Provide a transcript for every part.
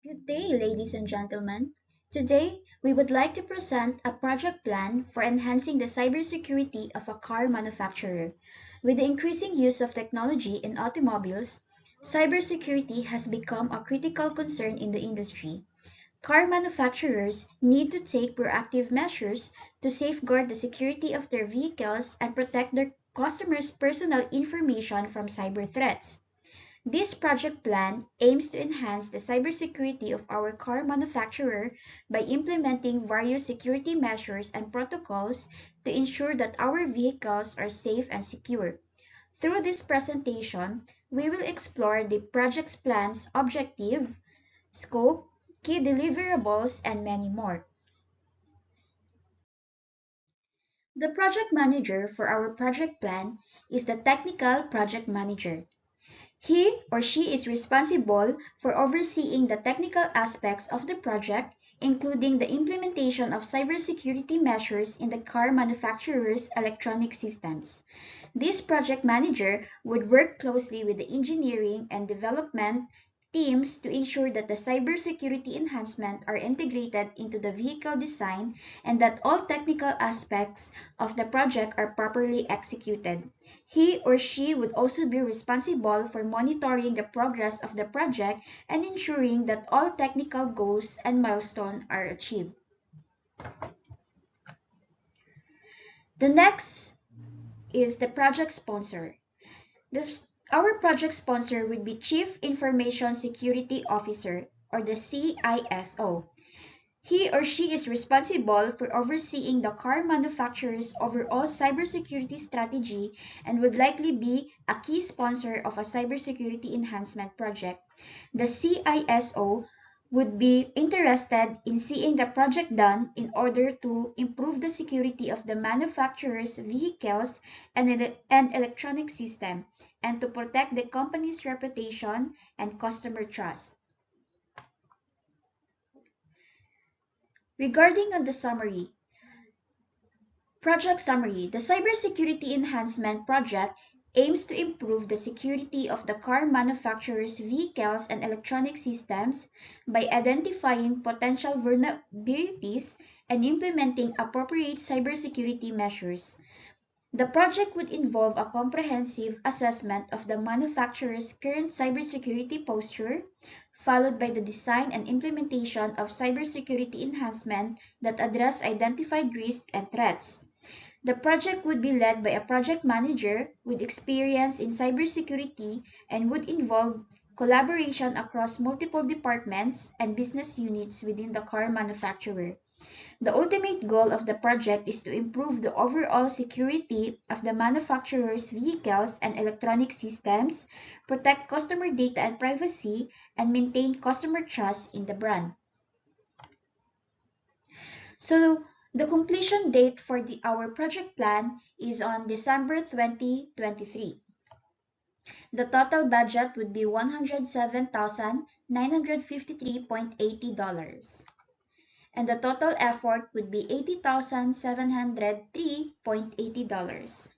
Good day, ladies and gentlemen. Today, we would like to present a project plan for enhancing the cybersecurity of a car manufacturer. With the increasing use of technology in automobiles, cybersecurity has become a critical concern in the industry. Car manufacturers need to take proactive measures to safeguard the security of their vehicles and protect their customers' personal information from cyber threats. This project plan aims to enhance the cybersecurity of our car manufacturer by implementing various security measures and protocols to ensure that our vehicles are safe and secure. Through this presentation, we will explore the project's plan's objective, scope, key deliverables, and many more. The project manager for our project plan is the technical project manager. He or she is responsible for overseeing the technical aspects of the project, including the implementation of cybersecurity measures in the car manufacturer's electronic systems. This project manager would work closely with the engineering and development teams to ensure that the cybersecurity enhancements are integrated into the vehicle design and that all technical aspects of the project are properly executed. He or she would also be responsible for monitoring the progress of the project and ensuring that all technical goals and milestones are achieved. The next is the project sponsor. This, our project sponsor would be Chief Information Security Officer, or the CISO. He or she is responsible for overseeing the car manufacturer's overall cybersecurity strategy and would likely be a key sponsor of a cybersecurity enhancement project. The CISO would be interested in seeing the project done in order to improve the security of the manufacturer's vehicles and electronic system and to protect the company's reputation and customer trust. Regarding on the summary, Project Summary: the Cybersecurity Enhancement Project aims to improve the security of the car manufacturer's vehicles and electronic systems by identifying potential vulnerabilities and implementing appropriate cybersecurity measures. The project would involve a comprehensive assessment of the manufacturer's current cybersecurity posture, followed by the design and implementation of cybersecurity enhancement that address identified risks and threats. The project would be led by a project manager with experience in cybersecurity and would involve collaboration across multiple departments and business units within the car manufacturer. The ultimate goal of the project is to improve the overall security of the manufacturer's vehicles and electronic systems, protect customer data and privacy, and maintain customer trust in the brand. So, the completion date for our project plan is on December 2023. The total budget would be $107,953.80, and the total effort would be $80,703.80.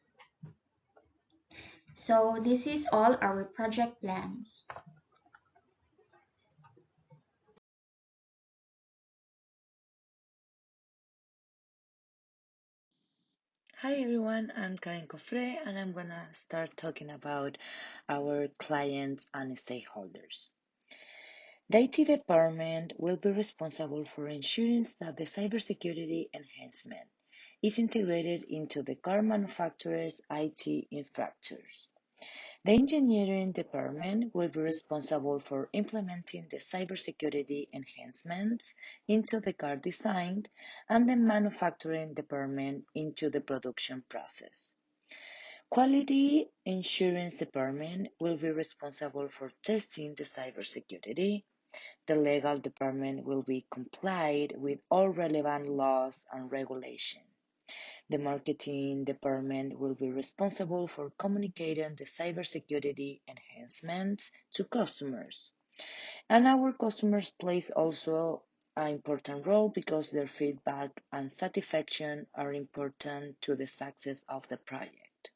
So this is all our project plan. Hi everyone, I'm Karen Cofre and I'm gonna start talking about our clients and stakeholders. The IT department will be responsible for ensuring that the cybersecurity enhancement is integrated into the car manufacturer's IT infrastructures. The engineering department will be responsible for implementing the cybersecurity enhancements into the car design and the manufacturing department into the production process. Quality Assurance Department will be responsible for testing the cybersecurity. The legal department will be complied with all relevant laws and regulations. The marketing department will be responsible for communicating the cybersecurity enhancements to customers. And our customers plays also an important role because their feedback and satisfaction are important to the success of the project.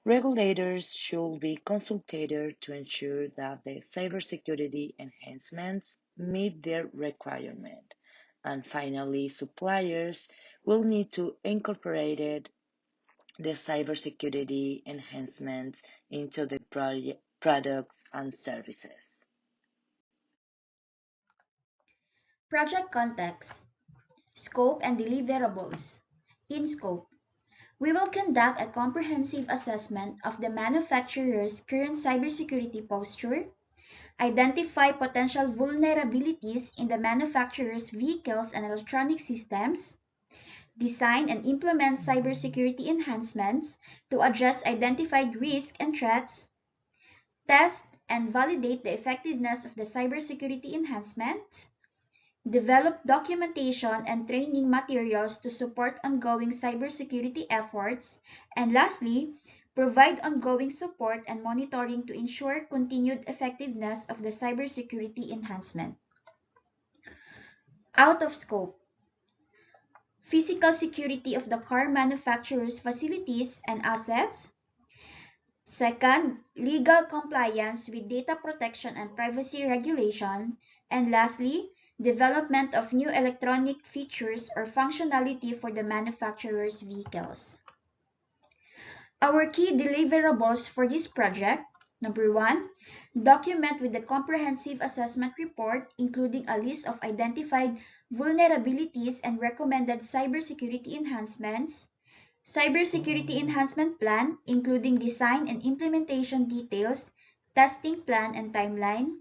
Regulators should be consulted to ensure that the cybersecurity enhancements meet their requirement. And finally, suppliers will need to incorporate the cybersecurity enhancements into the products and services. Project context, scope and deliverables. In scope, we will conduct a comprehensive assessment of the manufacturer's current cybersecurity posture, identify potential vulnerabilities in the manufacturer's vehicles and electronic systems, design and implement cybersecurity enhancements to address identified risks and threats, test and validate the effectiveness of the cybersecurity enhancements, develop documentation and training materials to support ongoing cybersecurity efforts, and lastly, provide ongoing support and monitoring to ensure continued effectiveness of the cybersecurity enhancement. Out of scope, physical security of the car manufacturer's facilities and assets. Second, legal compliance with data protection and privacy regulation. And lastly, development of new electronic features or functionality for the manufacturer's vehicles. Our key deliverables for this project: number one, document with the comprehensive assessment report, including a list of identified vulnerabilities and recommended cybersecurity enhancements. Cybersecurity Enhancement Plan, including design and implementation details, testing plan and timeline.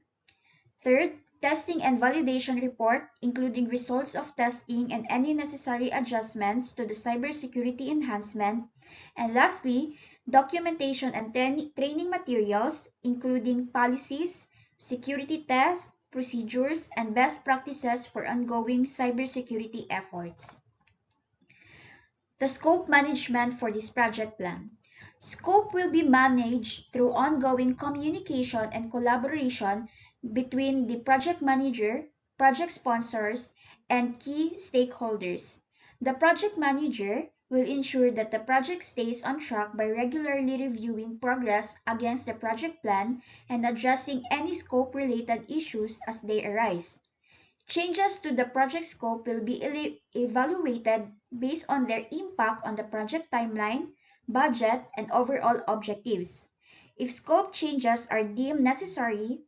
Third, testing and validation report, including results of testing and any necessary adjustments to the cybersecurity enhancement. And lastly, documentation and training materials, including policies, security tests, procedures, and best practices for ongoing cybersecurity efforts. The scope management for this project plan. Scope will be managed through ongoing communication and collaboration between the project manager, project sponsors, and key stakeholders. The project manager will ensure that the project stays on track by regularly reviewing progress against the project plan and addressing any scope-related issues as they arise. Changes to the project scope will be evaluated based on their impact on the project timeline, budget, and overall objectives. If scope changes are deemed necessary,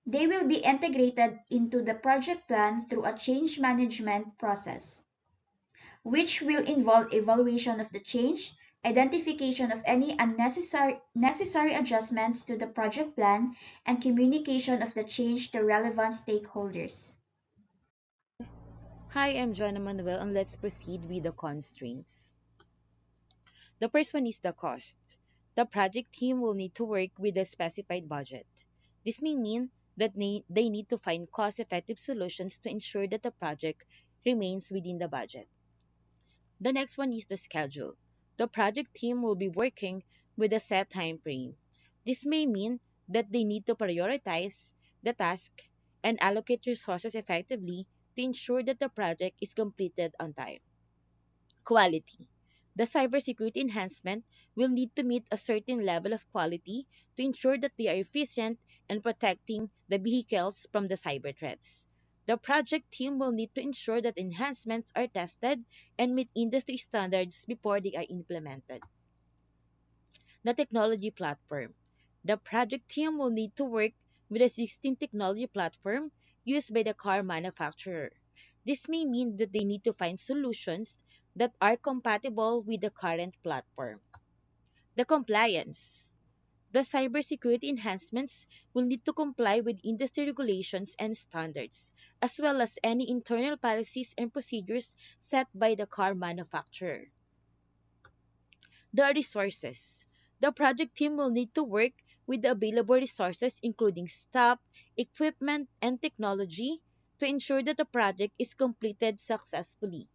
they will be integrated into the project plan through a change management process, which will involve evaluation of the change, identification of any unnecessary necessary adjustments to the project plan, and communication of the change to relevant stakeholders. Hi, I'm Joanna Manuel, and let's proceed with the constraints. The first one is the cost. The project team will need to work with a specified budget. This may mean that they need to find cost effective solutions to ensure that the project remains within the budget. The next one is the schedule. The project team will be working with a set time frame. This may mean that they need to prioritize the task and allocate resources effectively to ensure that the project is completed on time. Quality. The cybersecurity enhancement will need to meet a certain level of quality to ensure that they are efficient in protecting the vehicles from the cyber threats. The project team will need to ensure that enhancements are tested and meet industry standards before they are implemented. The technology platform. The project team will need to work with a 16 technology platform used by the car manufacturer. This may mean that they need to find solutions that are compatible with the current platform. The compliance. The cybersecurity enhancements will need to comply with industry regulations and standards, as well as any internal policies and procedures set by the car manufacturer. The resources. The project team will need to work with the available resources, including staff, equipment, and technology, to ensure that the project is completed successfully.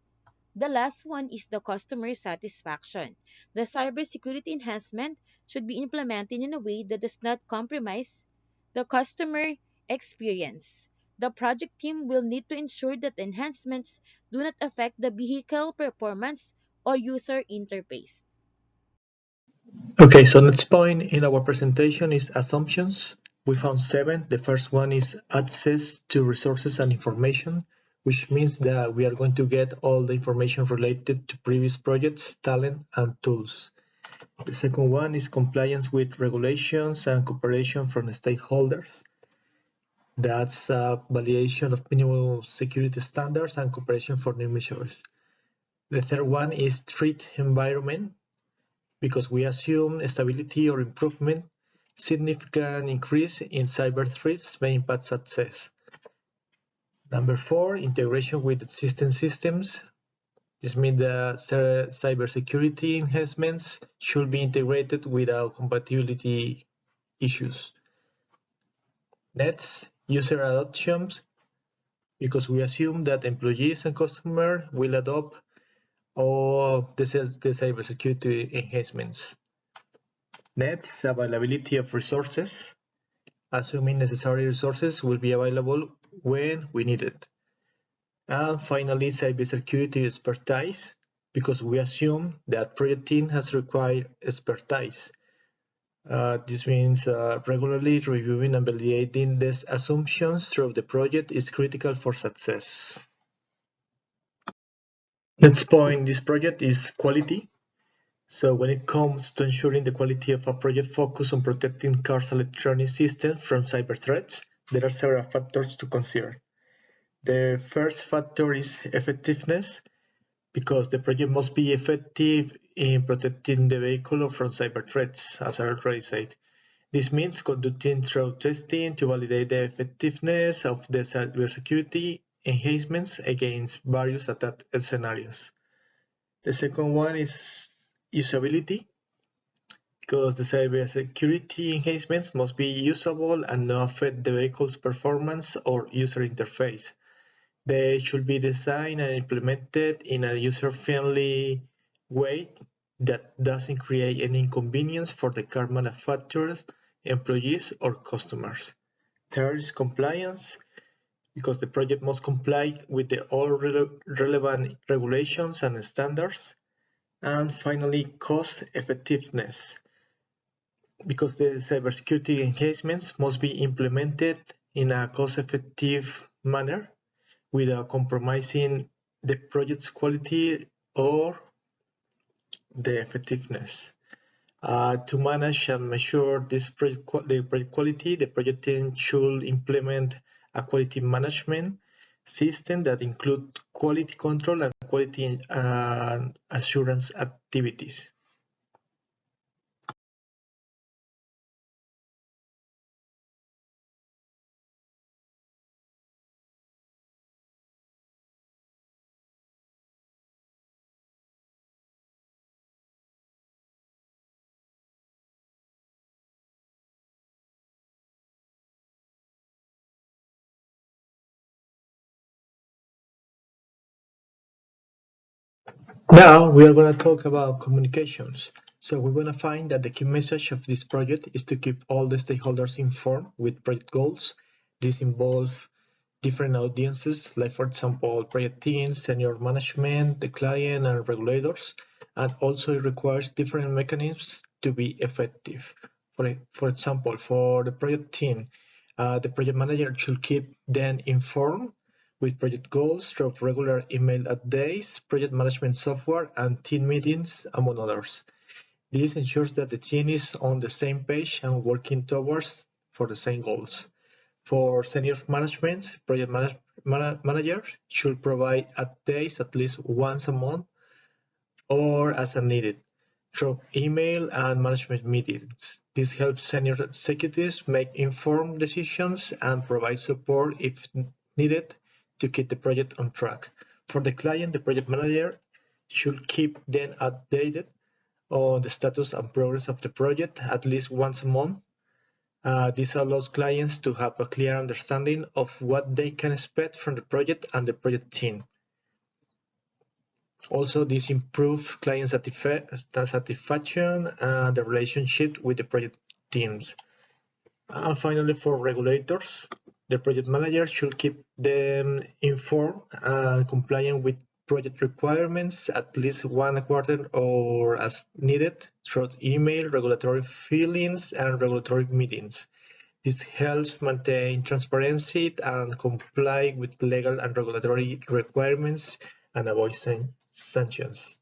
The last one is the customer satisfaction. The cybersecurity enhancement should be implemented in a way that does not compromise the customer experience. The project team will need to ensure that enhancements do not affect the vehicle performance or user interface. Okay, so next point in our presentation is assumptions. We found 7. The first one is access to resources and information, which means that we are going to get all the information related to previous projects, talent, and tools. The second one is compliance with regulations and cooperation from stakeholders. That's validation of minimum security standards and cooperation for new measures. The third one is threat environment, because we assume stability or improvement. Significant increase in cyber threats may impact success. Number 4, integration with existing systems. This means that cybersecurity enhancements should be integrated without compatibility issues. Next, user adoptions, because we assume that employees and customers will adopt all the cybersecurity enhancements. Next, availability of resources, assuming necessary resources will be available when we need it. And finally, cybersecurity expertise, because we assume that project team has required expertise. This means regularly reviewing and validating these assumptions throughout the project is critical for success. Next point in this project is quality. So when it comes to ensuring the quality of a project focused on protecting cars' electronic systems from cyber threats, there are several factors to consider. The first factor is effectiveness, because the project must be effective in protecting the vehicle from cyber threats, as I already said. This means conducting thorough testing to validate the effectiveness of the cybersecurity enhancements against various attack scenarios. The second one is usability, because the cybersecurity enhancements must be usable and not affect the vehicle's performance or user interface. They should be designed and implemented in a user-friendly way that doesn't create any inconvenience for the car manufacturers, employees, or customers. Third is compliance, because the project must comply with all relevant regulations and standards. And finally, cost effectiveness, because the cybersecurity enhancements must be implemented in a cost-effective manner without compromising the project's quality or the effectiveness. To manage and measure the project quality, the project team should implement a quality management system that includes quality control and quality assurance activities. Now we are going to talk about communications. So we're going to find that the key message of this project is to keep all the stakeholders informed with project goals. This involves different audiences, like for example, project teams, senior management, the client, and regulators. And also it requires different mechanisms to be effective. For example, for the project team, the project manager should keep them informed with project goals through regular email updates, project management software, and team meetings, among others. This ensures that the team is on the same page and working towards for the same goals. For senior management, project managers should provide updates at least once a month or as needed through email and management meetings. This helps senior executives make informed decisions and provide support if needed to keep the project on track. For the client, the project manager should keep them updated on the status and progress of the project at least once a month. This allows clients to have a clear understanding of what they can expect from the project and the project team. Also, this improves client satisfaction and the relationship with the project teams. And finally, for regulators, the project manager should keep them informed and compliant with project requirements at least one quarter or as needed through email, regulatory filings, and regulatory meetings. This helps maintain transparency and comply with legal and regulatory requirements and avoid sanctions.